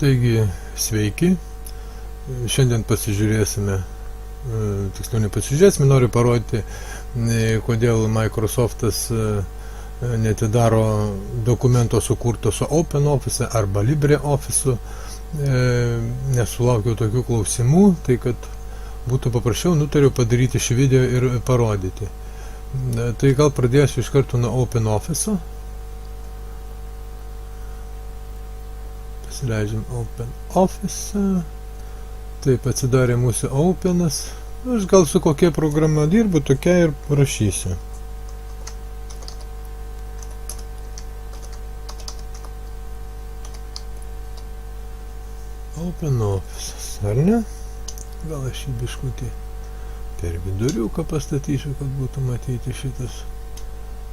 Taigi, sveiki. Šiandien pasižiūrėsime, tiksliau nepasižiūrėsime, noriu parodyti, kodėl Microsoftas netidaro dokumento sukurto su OpenOffice arba LibreOffice. Nesulaukiau tokių klausimų, tai kad būtų paprasčiau, nutariau padaryti šį video ir parodyti. Tai gal pradėsiu iš karto nuo OpenOffice. Pasileidžiam OpenOffice. Taip, atsidarė mūsų Openas. Aš gal su kokia programa dirbu, tokia ir parašysiu. OpenOffice, ar ne? Gal aš jį biškutį per viduriuką pastatysiu, kad būtų matyti šitas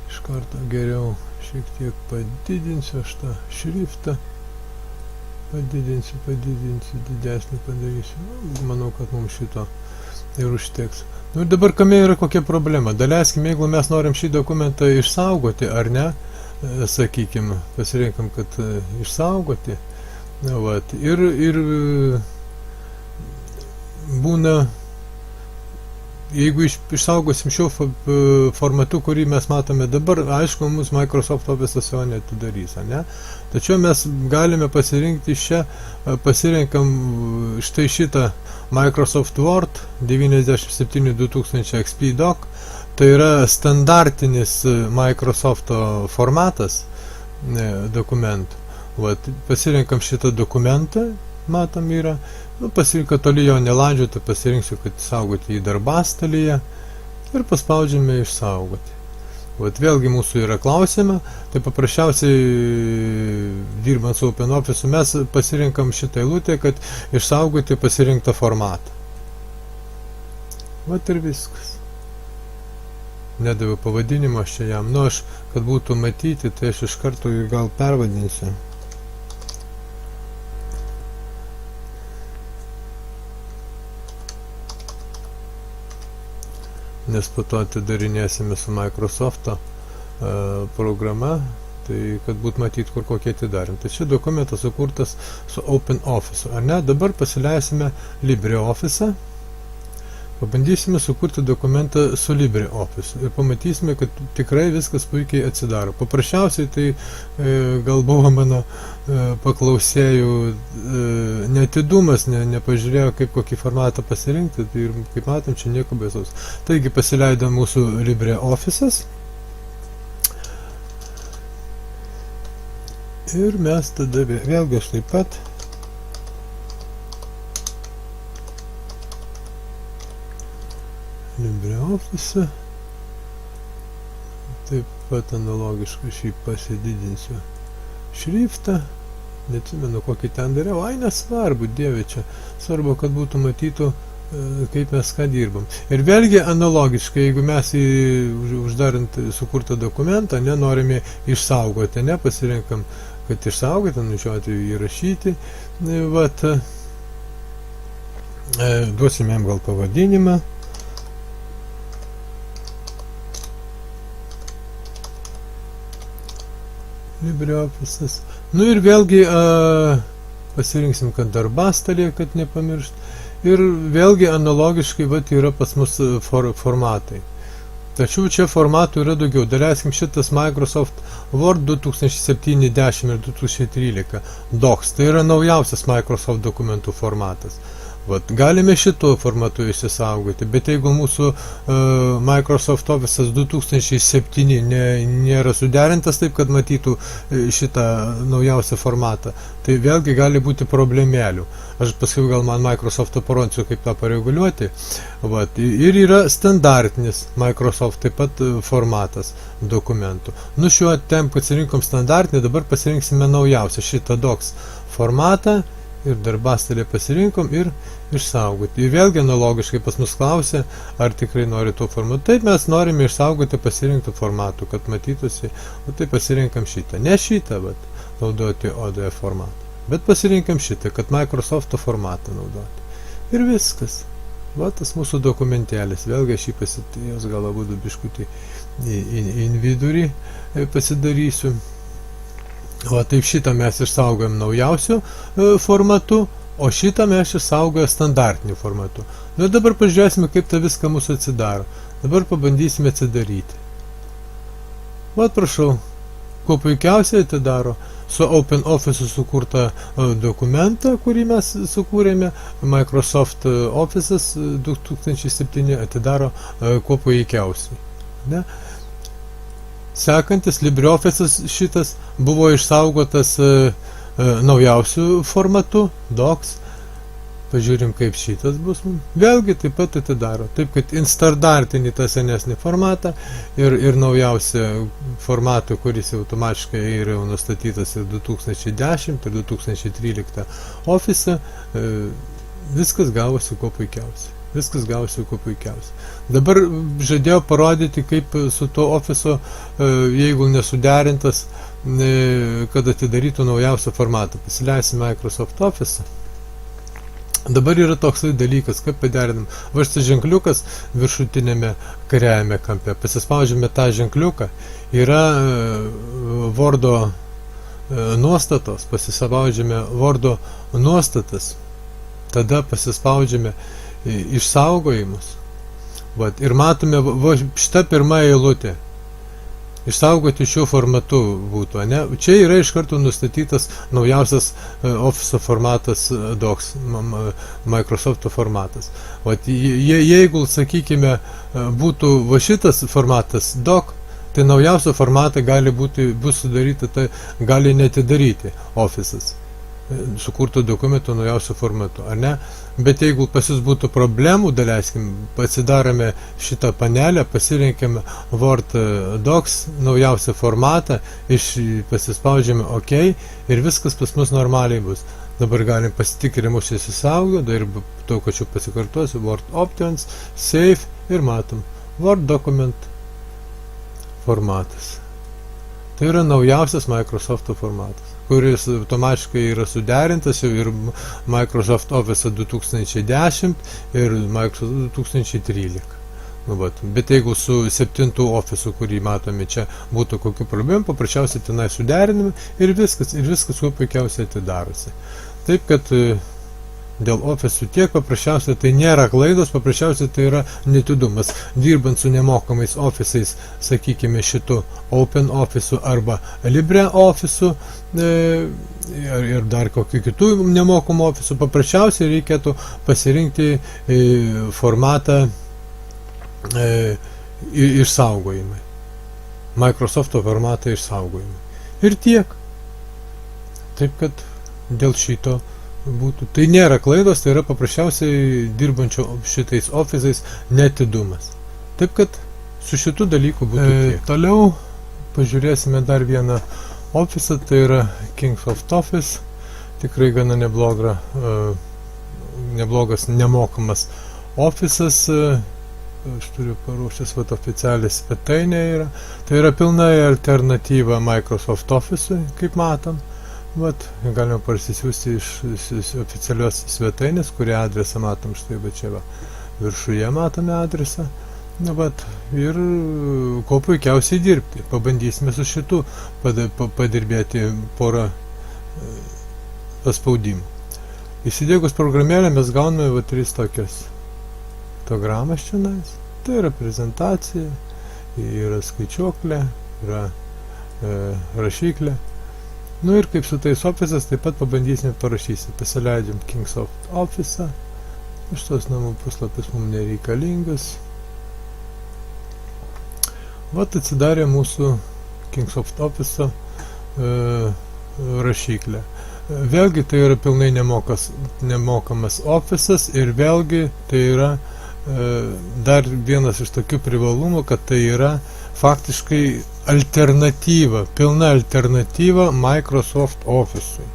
iš karto geriau. Šiek tiek padidinsiu aš tą šriftą. Padidinsiu, didesnį padarysiu. Manau, kad mums šito ir užteks. Nu ir dabar kame yra kokia problema? Daleiskim, jeigu mes norim šį dokumentą išsaugoti, ar ne, sakykime, pasirinkam, kad išsaugoti. Vat. Ir būna, jeigu išsaugosim šiuo formatu, kurį mes matome dabar, aišku, mums Microsoft Office jo neatidarys, ne? Tačiau mes galime pasirinkti pasirinkam štai šitą Microsoft Word 97-2000 XP Doc. Tai yra standartinis Microsoft formatas dokumentų. Vat, pasirinkam šitą dokumentą, matom yra, pasirinkam toli jo nelandžiuoti, pasirinksiu, kad saugoti į darbastalyje ir paspaudžiame išsaugoti. Vat, vėlgi mūsų yra klausima, tai paprasčiausiai dirbant su OpenOffice mes pasirinkam šitą eilutę, kad išsaugoti pasirinktą formatą. Vat ir viskas. Nedaviau pavadinimą aš čia jam, aš, kad būtų matyti, tai aš iš karto gal pervadinsiu. Nes po to atidarinėsime su Microsofto programa, tai kad būtų matyti, kur kokie atidarim. Tai šis dokumentas sukurtas su OpenOffice, ar ne? Dabar pasileisime LibreOffice, pabandysime sukurti dokumentą su LibreOffice ir pamatysime, kad tikrai viskas puikiai atsidaro. Paprasčiausiai tai gal buvo mano paklausėjų neatidumas, nepažiūrėjo, kaip kokį formatą pasirinkti, tai ir kaip matom, čia nieko baisaus. Taigi pasileido mūsų LibreOffice'as ir mes tada vėlgi aš taip pat LibreOffice, taip pat analogiškai šį pasididinsiu šriftą, neatsimenu kokį ten dariau, nesvarbu, dieve čia, svarbu, kad būtų matytų, kaip mes ką dirbam. Ir vėlgi analogiškai, jeigu mes uždarant sukurtą dokumentą, norime išsaugoti, pasirinkam, kad išsaugoti, šiuo atveju įrašyti, vat, duosime jam gal pavadinimą. LibreOffice'as. Ir vėlgi pasirinksim, kad darbastalėje, kad nepamiršt. Ir vėlgi analogiškai yra pas mus formatai. Tačiau čia formatų yra daugiau. Daleiskim šitas Microsoft Word 2007-10 ir 2013 Docs. Tai yra naujausias Microsoft dokumentų formatas. Vat, galime šituo formatu įsisaugoti, bet jeigu mūsų Microsoft Office 2007 nėra suderintas taip, kad matytų šitą naujausią formatą, tai vėlgi gali būti problemėlių. Aš paskui gal man Microsoft'o parodysiu, kaip tą pareguliuoti. Vat, ir yra standartinis Microsoft taip pat formatas dokumentų. Šiuo tempu pasirinkom standartinį, dabar pasirinksime naujausią šitą Docs formatą. Ir darbastalį pasirinkom ir išsaugoti. Ir vėlgi analogiškai pas mus klausė, ar tikrai nori to formatu. Taip, mes norime išsaugoti pasirinktų formatų, kad matytųsi, o tai pasirinkam šitą. Ne šitą, bet naudoti ODF formatą. Bet pasirinkam šitą, kad Microsoft'o formatą naudoti. Ir viskas. Va, tas mūsų dokumentėlis. Vėlgi aš jį pasitėjęs, gal būtų biškutį į vidurį pasidarysiu. O taip šitą mes išsaugojam naujausiu formatu, o šitą mes išsaugojam standartiniu formatu. Nu dabar pažiūrėsime, kaip ta viską mūsų atsidaro. Dabar pabandysime atsidaryti. Vat prašau, kuo puikiausiai atidaro su OpenOffice sukurtą dokumentą, kurį mes sukūrėme. Microsoft Office'as 2007 atidaro kuo puikiausiai. Ne? Sekantis LibreOffice'as šitas buvo išsaugotas naujausių formatu, Docs. Pažiūrim, kaip šitas bus. Vėlgi taip pat atidaro. Taip, kad instadartinį tą senesnį formatą ir naujausią formatą, kuris automatiškai yra jau nustatytas ir 2010 ir 2013 Office, viskas gavosi kuo puikiausiai. Viskas gavosi kuo puikiausiai. Dabar žadėjau parodyti, kaip su to Office, jeigu nesuderintas, kad atidarytų naujausią formatą. Pasileisim Microsoft Office. Dabar yra toksai dalykas, kaip paderinam. Va šitas ženkliukas viršutinėme kairiajame kampe. Pasispaudžiame tą ženkliuką. Yra Wordo nuostatos. Pasispaudžiame Wordo nuostatas. Tada pasispaudžiame išsaugojimus. Vat, ir matome, va, šita pirma eilutė. Išsaugoti šiuo formatu būtų, ne? Čia yra iš karto nustatytas naujausias Office formatas Docs, Microsoft formatas. Vat, jeigu, sakykime, būtų va šitas formatas Doc, tai naujausią formatą bus sudaryti, tai gali netidaryti Office'as sukurtų dokumentų naujausių formatų, ar ne? Bet jeigu pas jūs būtų problemų, daleiskim, pasidarome šitą panelę, pasirinkime Word Docs, naujausią formatą, pasispaudžiame OK ir viskas pas mus normaliai bus. Dabar galim pasitikrinti, mūsų įsisaugo, ir to, kad čia pasikartosiu, Word Options, Save ir matom, Word Document formatas. Tai yra naujausias Microsoft formatas, kuris automatiškai yra suderintas jau ir Microsoft Office 2010 ir Microsoft 2013. Nu, bet jeigu su 7 Office, kurį matome čia, būtų kokių problemų, paprasčiausiai tenai suderinami ir viskas kuo puikiausiai atidarosi. Taip, kad dėl Office tiek paprasčiausiai tai nėra klaidos, paprasčiausiai tai yra netidumas. Dirbant su nemokamais Office'ais, sakykime, šitu OpenOffice arba LibreOffice ir dar kokių kitų nemokamų Office, paprasčiausiai reikėtų pasirinkti formatą išsaugojimai. Microsoft formatą išsaugojimai. Ir tiek. Taip, kad dėl šito būtų. Tai nėra klaidos, tai yra paprasčiausiai dirbančio šitais Office'ais netidumas. Taip, kad su šitų dalykų būtų tiek. Toliau pažiūrėsime dar vieną Office, tai yra Kingsoft Office. Tikrai gana neblogas nemokamas Office'as. Aš turiu paruošęs, oficialiai svetainė yra. Tai yra pilnai alternatyva Microsoft Office'ui, kaip matom. Vat, galime parsisiųsti iš oficialios svetainės, kurią adresą matom, štai va čia va, viršuje matome adresą. Na, vat, ir kuo puikiausiai dirbti. Pabandysime su šitu padirbėti porą paspaudimų. Įsidėgus programėlę mes gauname va 3 tokias programas čionais. Tai yra prezentacija, yra skaičiuoklė, yra rašiklė. Nu ir kaip su tais Office'as, taip pat pabandysime parašyti. Pasileidžiam Kingsoft Office'ą. Šitos namų puslapis mums nereikalingas. Vat atsidarė mūsų Kingsoft Office'o rašiklė. Vėlgi tai yra pilnai nemokamas Office'as ir vėlgi tai yra dar vienas iš tokių privalumų, kad tai yra faktiškai alternatyva, pilna alternatyva Microsoft Office'ui.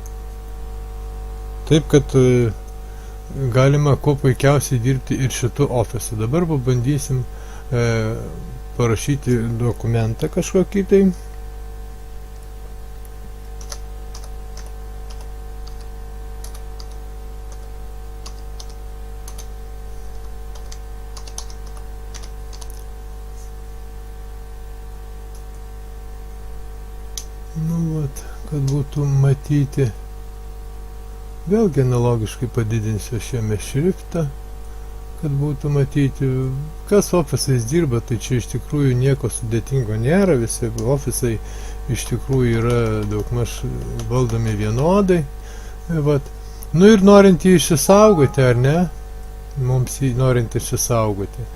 Taip, kad galima kuo puikiausiai dirbti ir šitu Office'u. Dabar pabandysim parašyti dokumentą kažkokį tai. Nu, vat, kad būtų matyti. Vėlgi analogiškai padidinsiu šiame šriftą, kad būtų matyti, kas ofisais dirba, tai čia iš tikrųjų nieko sudėtingo nėra, visi ofisai iš tikrųjų yra daugmaž valdomi vienodai. Vat. Nu ir norint jį išsisaugoti, ar ne? Mums jį norint išsisaugoti.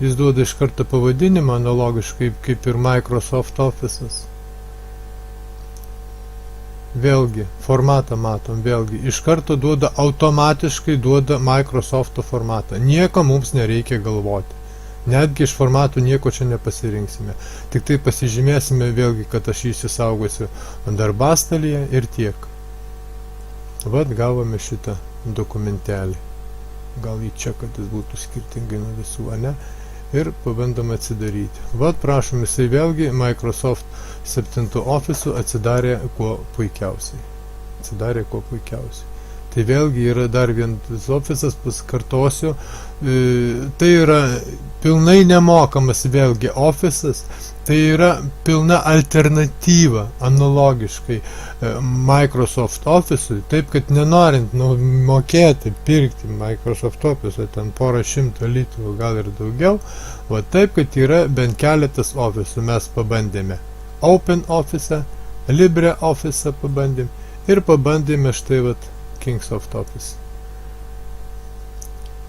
Jis duoda iš karto pavadinimą analogiškai kaip ir Microsoft Office'as. Vėlgi, formatą matom, vėlgi, iš karto duoda, automatiškai duoda Microsoft'o formatą. Nieko mums nereikia galvoti. Netgi iš formatų nieko čia nepasirinksime. Tik tai pasižymėsime vėlgi, kad aš jį įsisaugosiu darbastalyje ir tiek. Vat gavome šitą dokumentelį. Gal į čia, kad jis būtų skirtingai nuo visų, ne? Ir pabandom atsidaryti. Vat prašom, jisai vėlgi Microsoft 7 Office'u atsidarė kuo puikiausiai. Tai vėlgi yra dar vienas Office'as, pasikartosiu. Tai yra pilnai nemokamas vėlgi Office'as. Tai yra pilna alternatyva analogiškai Microsoft Office'ui, taip kad nenorint mokėti, pirkti Microsoft Office'ui ten porą šimtų litų, gal ir daugiau, va taip, kad yra bent keletas Office'ų. Mes pabandėme Open Office'ą, Libre Office'ą pabandėm ir pabandėme štai vat Kingsoft Office.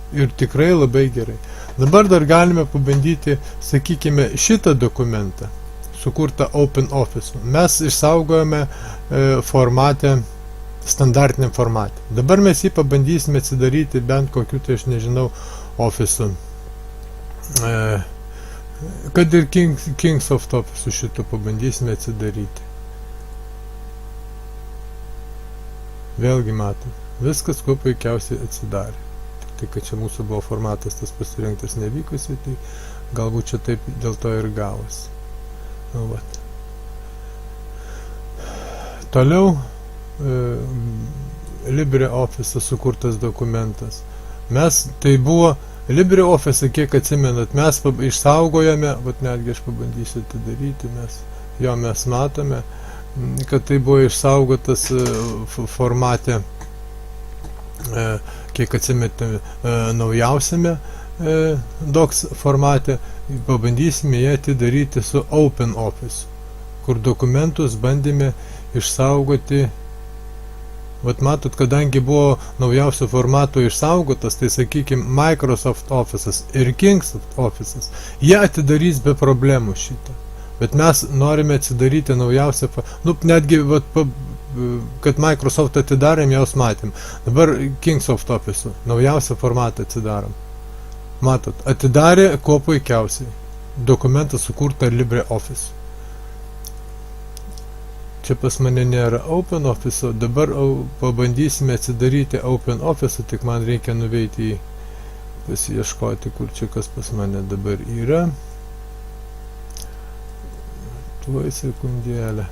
Ir tikrai labai gerai. Dabar dar galime pabandyti, sakykime, šitą dokumentą, sukurtą Open Office'u. Mes išsaugojame formate, standartiniam formate. Dabar mes jį pabandysime atsidaryti bent kokiu, tai aš nežinau, Office'u. Kad ir Kingsoft Office'u šitą pabandysime atsidaryti. Vėlgi matom, viskas kuo puikiausiai atsidarė. Tai kad čia mūsų buvo formatas tas pasirinktas nevykusiai, tai galbūt čia taip dėl to ir gavosi. Nu, vat. Toliau LibreOffice sukurtas dokumentas. Tai buvo LibreOffice, kiek atsimenat, mes išsaugojame, vat netgi aš pabandysiu atidaryti, mes matome, kad tai buvo išsaugotas formate, kiek atsimetame, naujausiame docs formate. Pabandysime ją atidaryti su Open Office, kur dokumentus bandėme išsaugoti. Vat matot, kadangi buvo naujausio formato išsaugotas, tai sakykime Microsoft Office'as ir Kingsoft Office'as, jie atidarys be problemų šitą. Bet mes norime atsidaryti naujausią, netgi kad Microsoft atidarėm, jaus matėm. Dabar Kingsoft Office'u, naujausią formatą atsidarom. Matot, atidarė kuo puikiausiai. Dokumentas sukurta LibreOffice. Čia pas mane nėra Open Office'o, dabar pabandysime atsidaryti Open Office'ą, tik man reikia nuveiti į pasiieškoti, kur čia kas pas mane dabar yra. Tuoj sekundėlę.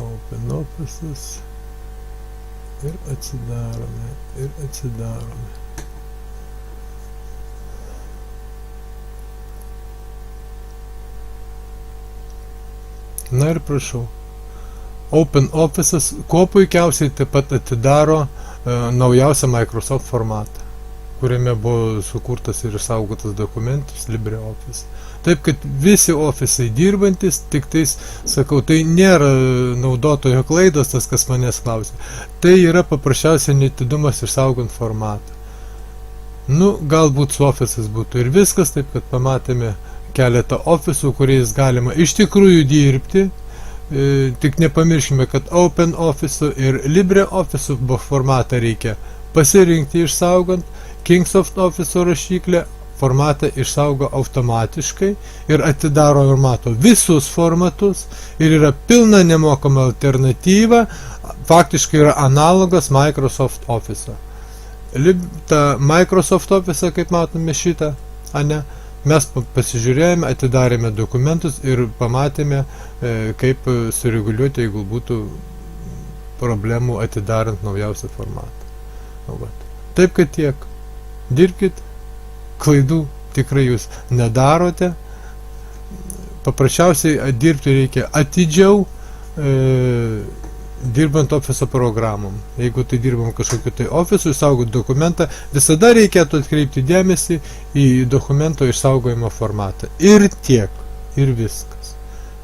Open Office'as ir atsidarome. Na ir prašau. Open Office'as kuo puikiausiai taip pat atidaro naujausią Microsoft formatą, kuriame buvo sukurtas ir išsaugotas dokumentas LibreOffice. Taip, kad visi ofisai dirbantis, tik tais, sakau, tai nėra naudotojo klaidos, tas, kas manęs klausė. Tai yra paprasčiausiai netidumas išsaugant formatą. Galbūt su ofisas būtų ir viskas, taip, kad pamatėme keletą ofisų, kuriais galima iš tikrųjų dirbti. Tik nepamirškime, kad Open Office'u ir LibreOffice'u formatą reikia pasirinkti išsaugant. Kingsoft Office'o rašyklę formatą išsaugo automatiškai ir atidaro ir mato visus formatus ir yra pilna nemokama alternatyva, faktiškai yra analogas Microsoft Office'o. Ta Microsoft Office'ą, kaip matome šitą, mes pasižiūrėjome, atidarėme dokumentus ir pamatėme, kaip sureguliuoti, jeigu būtų problemų atidarant naujausią formatą. Taip, kad tiek. Dirbkit, klaidų tikrai jūs nedarote. Paprasčiausiai dirbti reikia atidžiau, dirbant ofiso programom. Jeigu tai dirbam kažkokiu tai ofisu, išsaugot dokumentą, visada reikėtų atkreipti dėmesį į dokumento išsaugojimo formatą. Ir tiek, ir viskas.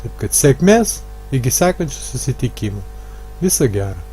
Taip kad sėkmės, iki sekančių susitikimų. Visa gera.